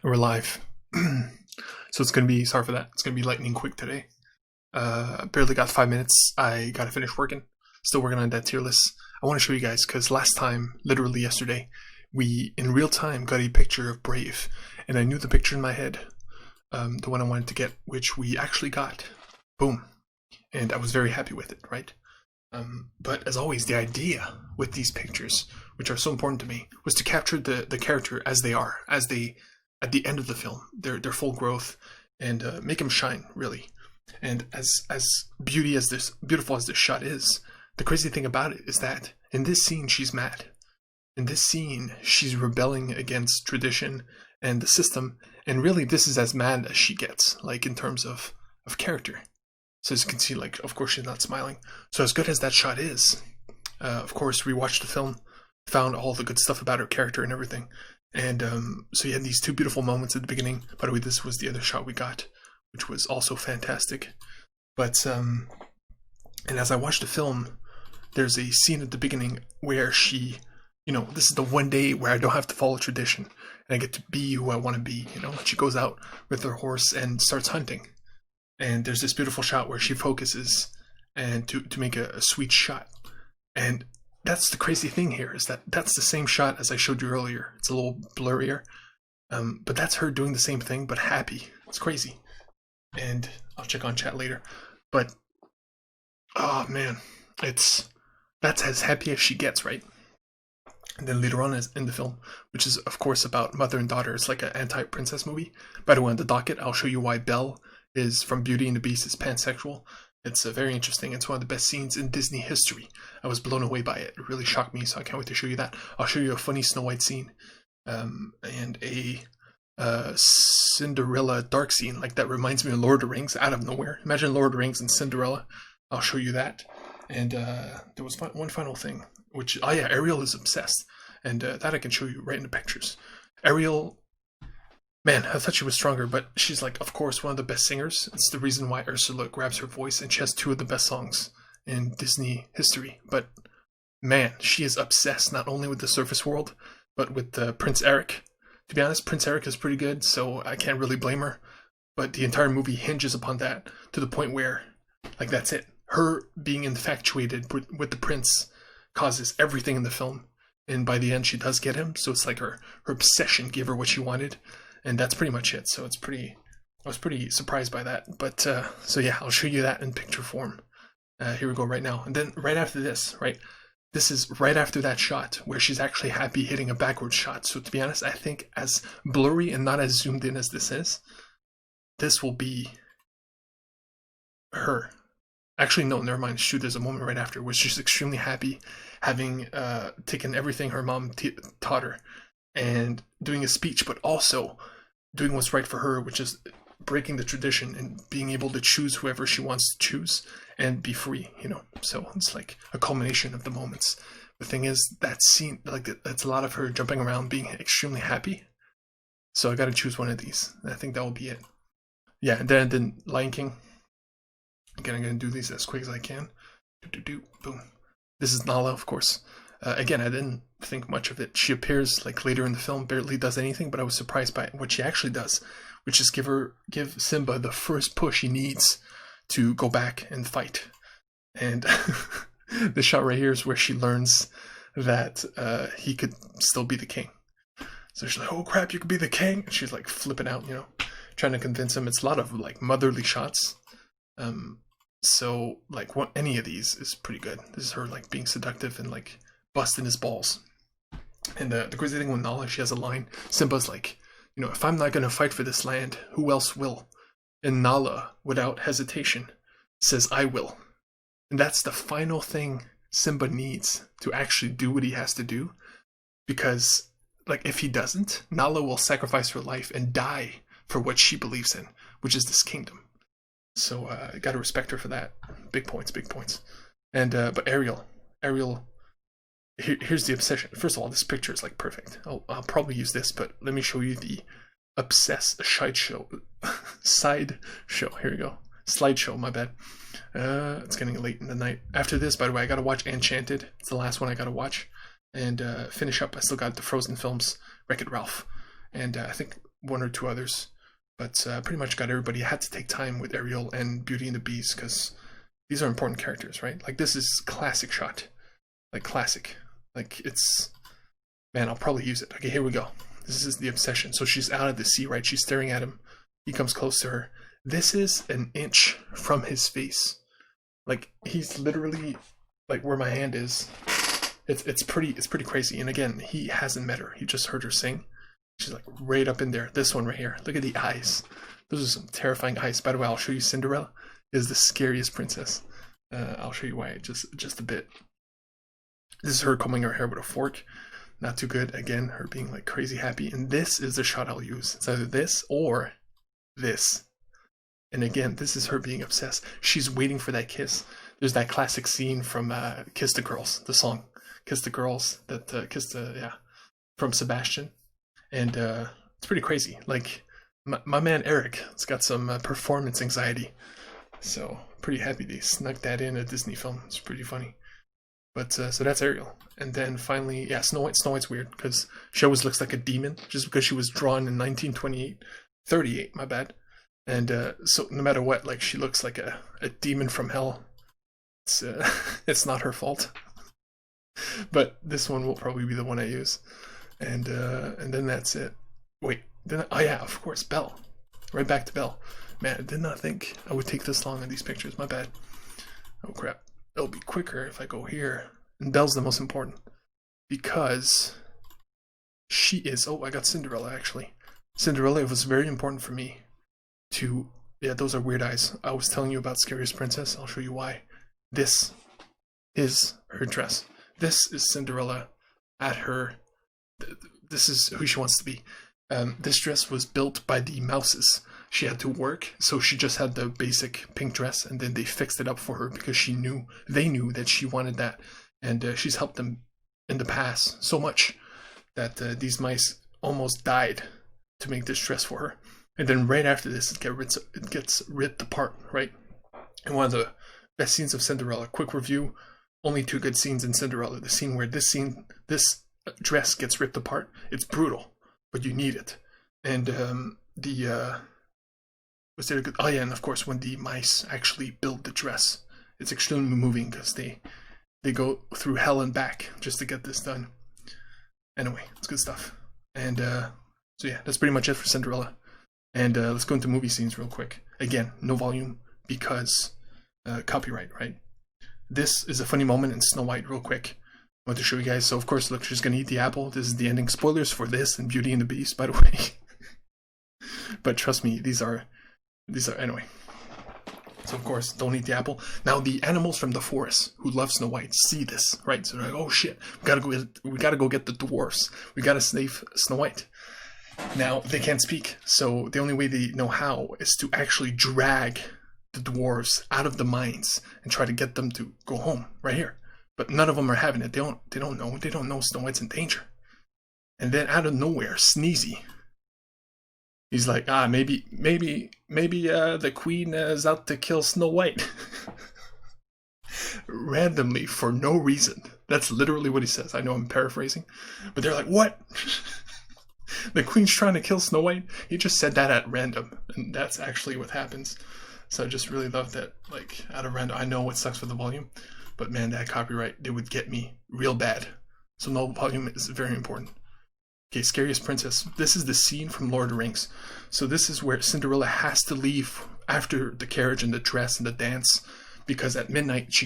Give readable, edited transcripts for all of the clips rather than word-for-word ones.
We're live. So it's going to be, sorry for that, it's going to be lightning quick today. Barely got 5 minutes. I got to finish working. Still working on that tier list. I want to show you guys because last time, literally yesterday, we in real time got a picture of Brave. And I knew the picture in my head, the one I wanted to get, which we actually got. Boom. And I was very happy with it, right? But as always, the idea with these pictures, which are so important to me, was to capture the character as they are, as they, at the end of the film, their full growth, and make them shine, really. And as beautiful as this shot is, the crazy thing about it is that in this scene, she's mad. In this scene, she's rebelling against tradition and the system, and really this is as mad as she gets, like in terms of character. So as you can see, like, of course she's not smiling. So as good as that shot is, of course, rewatched the film, found all the good stuff about her character and everything. And so you had these two beautiful moments at the beginning. By the way, this was the other shot we got, which was also fantastic. But, and as I watched the film, there's a scene at the beginning where she, you know, this is the one day where I don't have to follow tradition. And I get to be who I want to be, you know. She goes out with her horse and starts hunting. And there's this beautiful shot where she focuses and to make a sweet shot. And that's the crazy thing here, is that that's the same shot as I showed you earlier. It's a little blurrier. But that's her doing the same thing, but happy. It's crazy. And I'll check on chat later. But, oh man, that's as happy as she gets, right? And then later on in the film, which is of course about mother and daughter, it's like an anti-princess movie. By the way, on the docket, I'll show you why Belle is from Beauty and the Beast is pansexual. It's very interesting. It's one of the best scenes in Disney history. I was blown away by it. It really shocked me, so I can't wait to show you that. I'll show you a funny Snow White scene, and a Cinderella dark scene, like that reminds me of Lord of the Rings out of nowhere. Imagine Lord of the Rings and Cinderella. I'll show you that. And there was one final thing, which, oh yeah, Ariel is obsessed. And that I can show you right in the pictures. Ariel, man, I thought she was stronger, but she's like, of course, one of the best singers. It's the reason why Ursula grabs her voice, and she has two of the best songs in Disney history. But man, she is obsessed not only with the surface world, but with Prince Eric. To be honest, Prince Eric is pretty good, so I can't really blame her. But the entire movie hinges upon that, to the point where, like, that's it. Her being infatuated with the prince causes everything in the film. And by the end, she does get him. So it's like her obsession gave her what she wanted. And that's pretty much it. So I was pretty surprised by that. But, so yeah, I'll show you that in picture form. Here we go right now. And then right after this, right? This is right after that shot where she's actually happy hitting a backward shot. So to be honest, I think as blurry and not as zoomed in as this is, this will be her. Actually, no, never mind. Shoot, there's a moment right after where she's extremely happy, having taken everything her mom taught her and doing a speech, but also doing what's right for her, which is breaking the tradition and being able to choose whoever she wants to choose and be free, you know. So it's like a culmination of the moments. The thing is, that scene, like, that's a lot of her jumping around, being extremely happy. So I got to choose one of these. I think that will be it. Yeah, and then Lion King. Again, I'm going to do these as quick as I can. Boom. This is Nala, of course. Again, I didn't think much of it. She appears like later in the film, barely does anything, but I was surprised by what she actually does, which is give Simba the first push he needs to go back and fight. And the shot right here is where she learns that he could still be the king. So she's like, "Oh crap, you could be the king!" And she's like flipping out, you know, trying to convince him. It's a lot of like motherly shots. So like any of these is pretty good. This is her like being seductive and like busting his balls. And the crazy thing with Nala, she has a line. Simba's like, you know, if I'm not gonna fight for this land, who else will? And Nala, without hesitation, says, "I will." And that's the final thing Simba needs to actually do what he has to do. Because like if he doesn't, Nala will sacrifice her life and die for what she believes in, which is this kingdom. So I gotta respect her for that. Big points. And but Ariel, here's the obsession. First of all, this picture is like perfect. I'll probably use this, but let me show you the obsessed side show. Here we go. Slideshow, my bad. It's getting late in the night. After this, by the way, I gotta watch Enchanted. It's the last one I gotta watch. And finish up. I still got the Frozen films, Wreck-It Ralph. And I think one or two others, but pretty much got everybody. I had to take time with Ariel and Beauty and the Beast because these are important characters, right? Like this is classic shot, like classic. Like it's, man, I'll probably use it. Okay, here we go. This is the obsession. So she's out at the sea, right? She's staring at him. He comes close to her. This is an inch from his face. Like he's literally like where my hand is. It's pretty crazy. And again, he hasn't met her. He just heard her sing. She's like right up in there. This one right here. Look at the eyes. Those are some terrifying eyes. By the way, I'll show you Cinderella is the scariest princess. I'll show you why just a bit. This is her combing her hair with a fork. Not too good. Again, her being like crazy happy. And this is the shot I'll use. It's either this or this. And again, this is her being obsessed. She's waiting for that kiss. There's that classic scene from Kiss the Girls, the song Kiss the Girls that from Sebastian. And it's pretty crazy. Like my man Eric has got some performance anxiety. So pretty happy they snuck that in a Disney film. It's pretty funny. But so that's Ariel. And then finally, yeah, Snow White. Snow White's weird because she always looks like a demon just because she was drawn in 38, my bad. And so no matter what, like she looks like a demon from hell. It's not her fault. But this one will probably be the one I use. And then that's it. Wait, oh yeah, of course, Belle. Right back to Belle. Man, I did not think I would take this long on these pictures. My bad. Oh crap. It'll be quicker if I go here. And Belle's the most important. Because she is... Oh, I got Cinderella, actually. Cinderella, it was very important for me to... Yeah, those are weird eyes. I was telling you about Scariest Princess. I'll show you why. This is her dress. This is Cinderella at her... This is who she wants to be. This dress was built by the mouses. She had to work, so she just had the basic pink dress, and then they fixed it up for her because they knew that she wanted that, and she's helped them in the past so much that these mice almost died to make this dress for her. And then right after this, it gets ripped apart, right? And one of the best scenes of Cinderella. Quick review: only two good scenes in Cinderella. The scene where this dress gets ripped apart. It's brutal, but you need it. And was there a good... Oh yeah, and of course when the mice actually build the dress, it's extremely moving because they go through hell and back just to get this done. Anyway, it's good stuff. And so yeah, that's pretty much it for Cinderella. And let's go into movie scenes real quick. Again, no volume because copyright, right? This is a funny moment in Snow White real quick. I want to show you guys. So of course, look, she's gonna eat the apple. This is the ending. Spoilers for this and Beauty and the Beast, by the way. But trust me, these are anyway. So of course, don't eat the apple. Now the animals from the forest who love Snow White see this, right? So they're like, oh shit, we gotta go get the dwarfs. We gotta save Snow White. Now they can't speak, so the only way they know how is to actually drag the dwarves out of the mines and try to get them to go home right here. But none of them are having it. They don't know Snow White's in danger. And then out of nowhere, Sneezy. He's like, maybe the queen is out to kill Snow White. Randomly, for no reason. That's literally what he says. I know I'm paraphrasing. But they're like, what? The queen's trying to kill Snow White? He just said that at random. And that's actually what happens. So I just really love that, like, out of random. I know what sucks for the volume. But man, that copyright, they would get me real bad. So no volume is very important. Okay, Scariest Princess. This is the scene from Lord of the Rings. So this is where Cinderella has to leave after the carriage and the dress and the dance, because at midnight she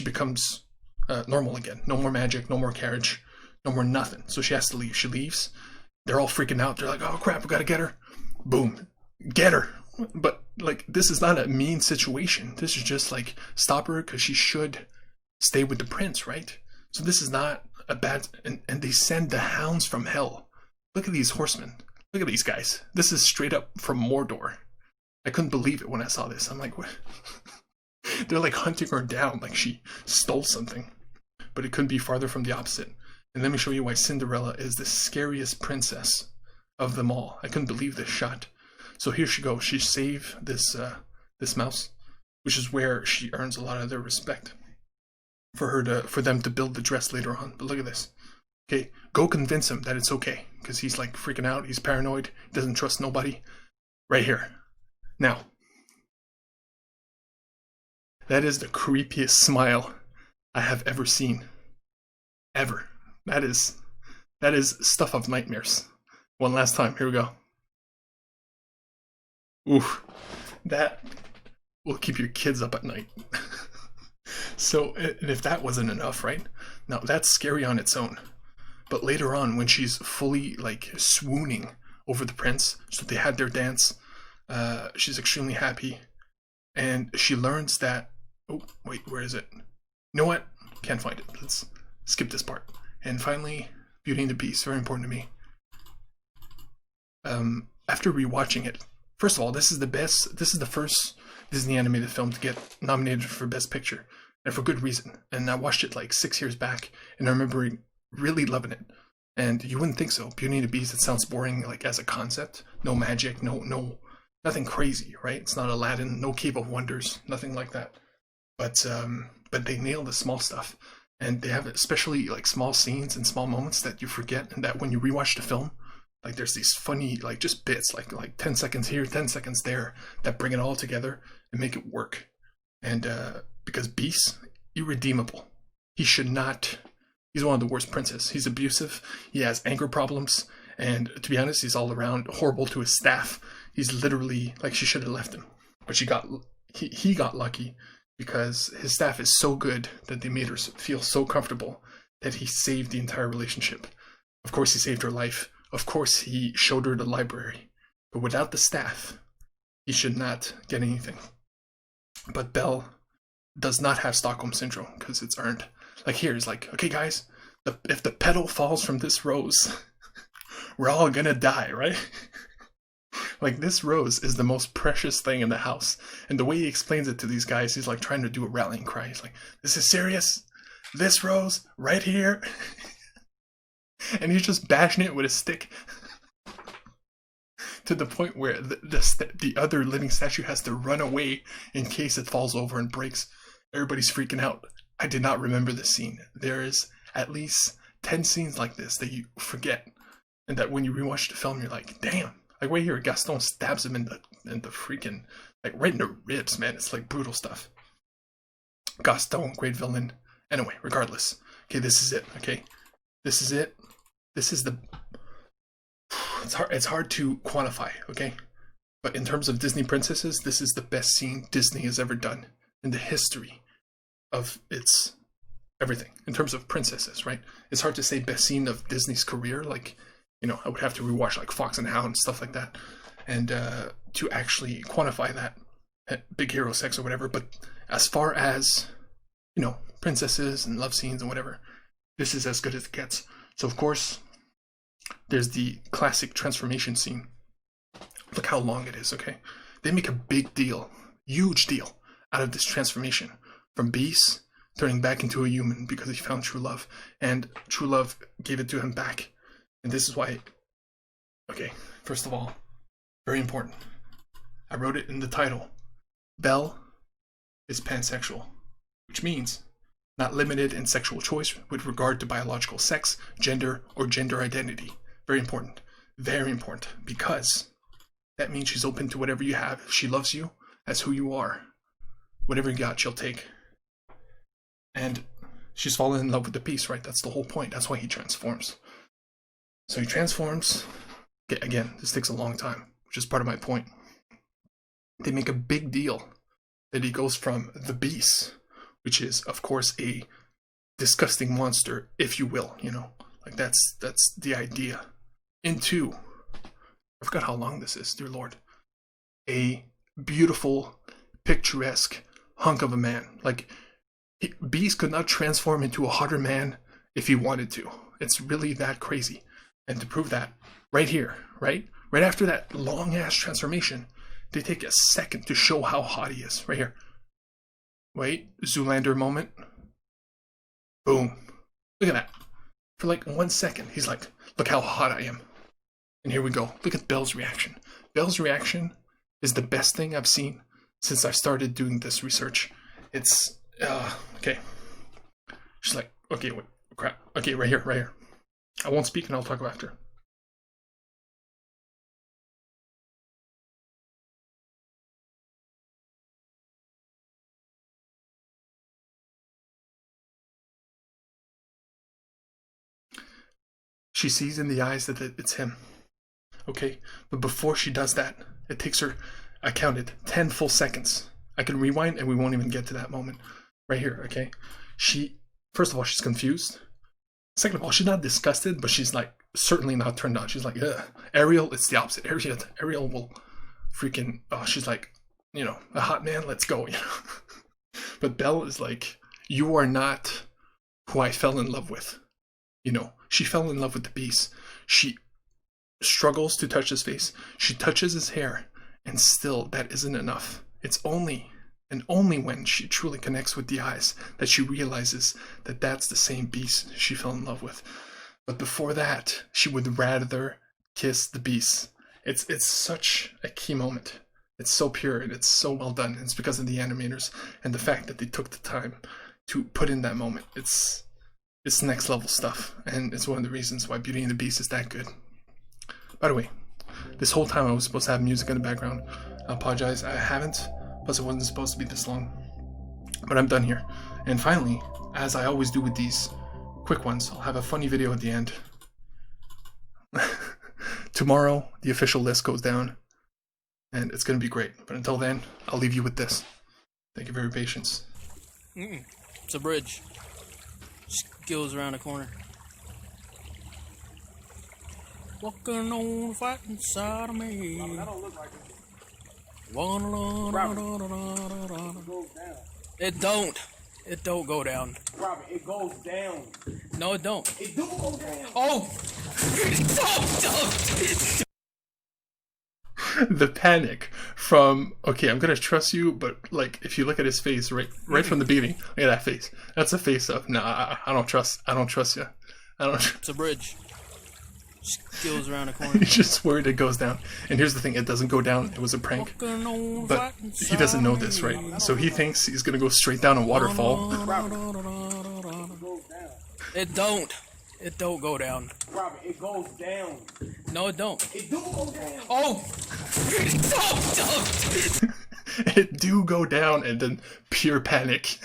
becomes normal again. No more magic, no more carriage, no more nothing. So she has to leave. She leaves. They're all freaking out. They're like, oh crap, we gotta get her. Boom. Get her. But like, this is not a mean situation. This is just like, stop her because she should stay with the prince, right? So this is not a bad... And they send the hounds from hell. Look at these horsemen. Look at these guys. This is straight up from Mordor. I couldn't believe it when I saw this. I'm like, what? They're like hunting her down like she stole something. But it couldn't be farther from the opposite. And let me show you why Cinderella is the scariest princess of them all. I couldn't believe this shot. So here she goes. She saved this mouse, which is where she earns a lot of their respect for them to build the dress later on. But look at this. Okay, go convince him that it's okay because he's like freaking out. He's paranoid. He doesn't trust nobody. Right here. Now, that is the creepiest smile I have ever seen. Ever. That is stuff of nightmares. One last time. Here we go. Oof. That will keep your kids up at night. So, and if that wasn't enough, right? Now, that's scary on its own. But later on, when she's fully, like, swooning over the prince, so they had their dance, she's extremely happy. And she learns that... Oh, wait, where is it? You know what? Can't find it. Let's skip this part. And finally, Beauty and the Beast, very important to me. After rewatching it, first of all, this is the first Disney animated film to get nominated for Best Picture. And for good reason. And I watched it like 6 years back, and I remember really loving it. And you wouldn't think so. Beauty and the Beast, it sounds boring, like as a concept. No magic, no, nothing crazy, right? It's not Aladdin, no Cave of Wonders, nothing like that. But they nail the small stuff, and they have especially like small scenes and small moments that you forget, and that when you rewatch the film, like there's these funny like just bits, like 10 seconds here, 10 seconds there, that bring it all together and make it work. And because Beast, irredeemable. He should not. He's one of the worst princes. He's abusive. He has anger problems. And to be honest, he's all around horrible to his staff. He's literally like she should have left him. But he got lucky because his staff is so good that they made her feel so comfortable that he saved the entire relationship. Of course, he saved her life. Of course, he showed her the library. But without the staff, he should not get anything. But Belle does not have Stockholm Syndrome because it's earned. Like here, it's like, okay guys, if the petal falls from this rose, we're all gonna die, right? Like this rose is the most precious thing in the house. And the way he explains it to these guys, he's like trying to do a rallying cry. He's like, this is serious? This rose right here? And he's just bashing it with a stick. To the point where the other living statue has to run away in case it falls over and breaks. Everybody's freaking out. I did not remember this scene. There is at least 10 scenes like this that you forget. And that when you rewatch the film, you're like, damn. Like right here, Gaston stabs him in the freaking, like right in the ribs, man. It's like brutal stuff. Gaston, great villain. Anyway, regardless. Okay, this is it, okay? This is it. This is the... It's hard to quantify, okay? But in terms of Disney princesses, this is the best scene Disney has ever done in the history of its everything. In terms of princesses, right? It's hard to say best scene of Disney's career. Like, you know, I would have to rewatch like Fox and Hound and stuff like that, and to actually quantify that at Big Hero 6 or whatever. But as far as, you know, princesses and love scenes and whatever, this is as good as it gets. So of course, there's the classic transformation scene. Look how long it is, okay? They make a big deal, huge deal, out of this transformation. From Beast turning back into a human because he found true love. And true love gave it to him back. And this is why... Okay, first of all, very important. I wrote it in the title. Belle is pansexual. Which means not limited in sexual choice with regard to biological sex, gender, or gender identity. Very important. Very important. Because that means she's open to whatever you have. If she loves you as who you are, whatever you got, she'll take. And she's fallen in love with the Beast, right? That's the whole point. That's why he transforms. So he transforms. Again, this takes a long time, which is part of my point. They make a big deal that he goes from the Beast, which is, of course, a disgusting monster, if you will, you know. Like, that's the idea. Into, I forgot how long this is, dear Lord. A beautiful, picturesque hunk of a man. Like, Beast could not transform into a hotter man if he wanted to. It's really that crazy. And to prove that, right here, right after that long-ass transformation, they take a second to show how hot he is. Right here. Wait, Zoolander moment. Boom. Look at that. For like 1 second, he's like, look how hot I am. And here we go. Look at Belle's reaction. Belle's reaction is the best thing I've seen since I started doing this research. It's, okay. She's like, okay, wait, crap. Okay, right here. I won't speak and I'll talk after. She sees in the eyes that it's him. Okay? But before she does that, it takes her, I counted, 10 full seconds. I can rewind and we won't even get to that moment. Right here, okay? First of all, she's confused. Second of all, she's not disgusted, but she's like certainly not turned on. She's like, ugh. Ariel, it's the opposite. Ariel will freaking, she's like, you know, a hot man, let's go, you know? But Belle is like, you are not who I fell in love with. You know, she fell in love with the beast. She struggles to touch his face. She touches his hair, and still that isn't enough. It's only and only when she truly connects with the eyes that she realizes that that's the same beast she fell in love with. But before that, she would rather kiss the beast. It's such a key moment. It's so pure and it's so well done. It's because of the animators and the fact that they took the time to put in that moment. It's next level stuff, and it's one of the reasons why Beauty and the Beast is that good. By the way, this whole time I was supposed to have music in the background. I apologize, I haven't, plus it wasn't supposed to be this long. But I'm done here. And finally, as I always do with these quick ones, I'll have a funny video at the end. Tomorrow, the official list goes down, and it's going to be great. But until then, I'll leave you with this. Thank you for your patience. It's a bridge. Just goes around the corner. Walking on the fighting side of me. That don't look like it. It don't. It don't go down. Robert, it goes down. No, it don't. It do go down. Oh! Don't! The panic from, okay, I'm gonna trust you, but like if you look at his face right from the beginning, look at that face. That's a face of, nah, I don't trust you. It's a bridge. Just goes around the corner. He's just worried it goes down. And here's the thing, it doesn't go down, it was a prank. But he doesn't know this, right? So he thinks he's gonna go straight down a waterfall. It don't. It don't go down. Robert, it goes down. No, it don't. It do go down. Oh! Don't! It do go down, and then pure panic.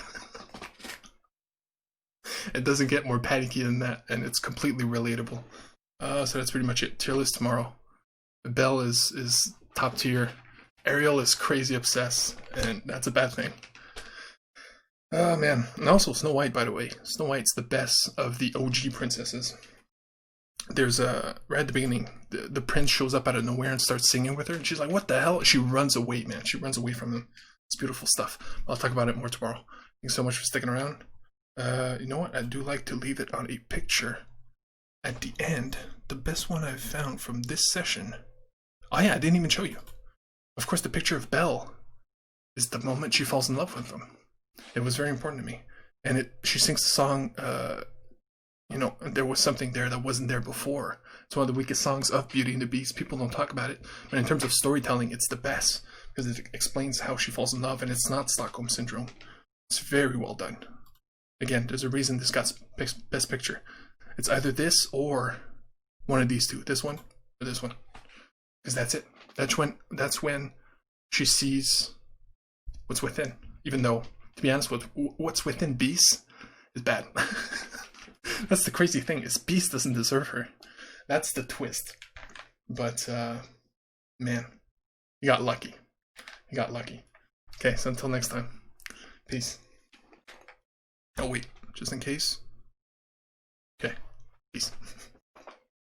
It doesn't get more panicky than that, and it's completely relatable. So that's pretty much it. Tier list tomorrow. Belle is top tier. Ariel is crazy obsessed, and that's a bad thing. Oh man, and also Snow White, by the way. Snow White's the best of the OG princesses. There's right at the beginning, the prince shows up out of nowhere and starts singing with her, and she's like, what the hell? She runs away, man. She runs away from him. It's beautiful stuff. I'll talk about it more tomorrow. Thanks so much for sticking around. You know what? I do like to leave it on a picture at the end. The best one I've found from this session. Oh yeah, I didn't even show you. Of course, the picture of Belle is the moment she falls in love with him. It was very important to me. And she sings the song, you know, there was something there that wasn't there before. It's one of the weakest songs of Beauty and the Beast. People don't talk about it. But in terms of storytelling, it's the best. Because it explains how she falls in love, and it's not Stockholm Syndrome. It's very well done. Again, there's a reason this got Best Picture. It's either this or one of these two. This one or this one. Because that's it. That's when she sees what's within. Even though, to be honest, what's within Beast is bad. That's the crazy thing, is Beast doesn't deserve her. That's the twist. But, man, you got lucky. You got lucky. Okay, so until next time. Peace. Oh, wait, just in case. Okay, peace.